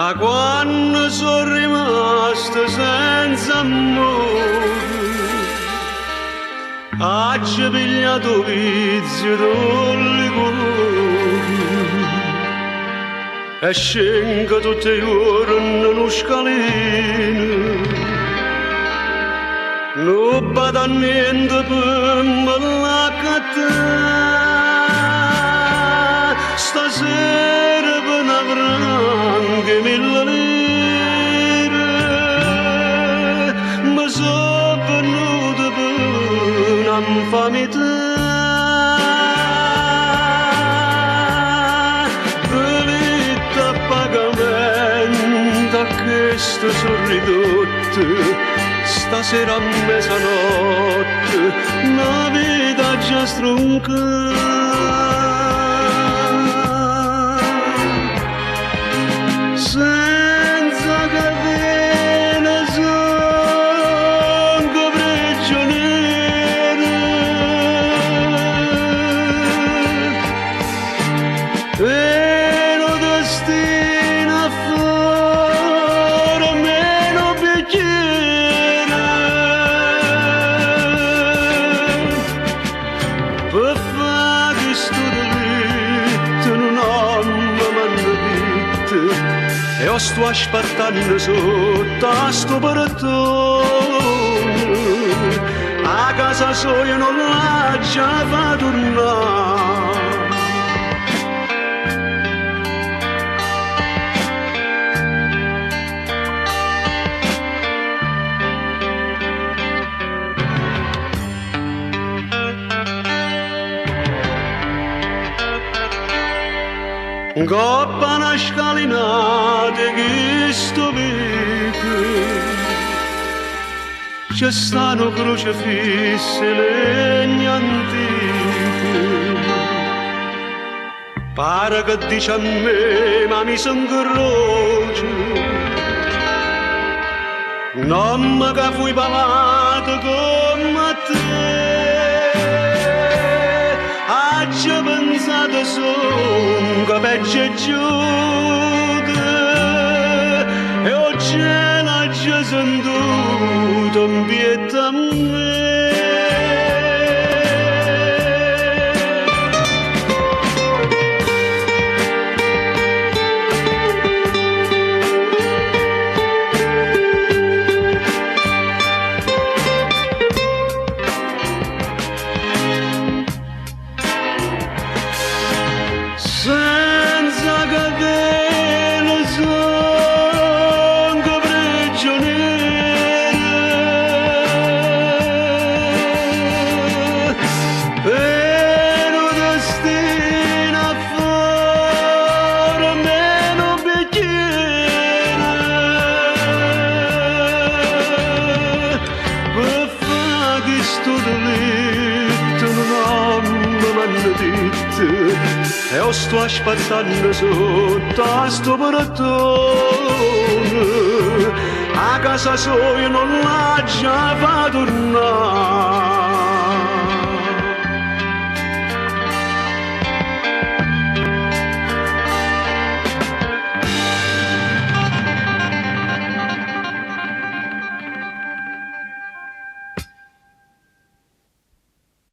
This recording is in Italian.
Da quando sono rimasto senza amore, ho pigliato vizio del cuore e scengo tutti i giorni uno scalino. Non vado a niente per me la cattà, stasera per una franca mille lire, mi sono venuto per un'infamità. Delitto a pagamento, a questo sono ridotto. Stasera a mezzanotte la vita già stronca. Senza catene sono prigioniero e lo destino a fare meno piacere. Per fare questo delitto non ho mandato e io sto aspettando sotto a sto portone. A casa sua non la già fa tornare. Coppa una scalinata che sto vico, c'è stanno crocefisse legni antiche. Pare che dice a me ma mi s'incrocia, non mi che fui parlato come te. Ci pensate solo che peggio è giuto e oggi l'ho già sentito in pietà a me. Senza catene sono prigioniero e lo destino a fare meno piacere. Per fare questo delitto non ho mai detto e io sto aspettando sotto a sto portone. A casa sua non la già fa tornare.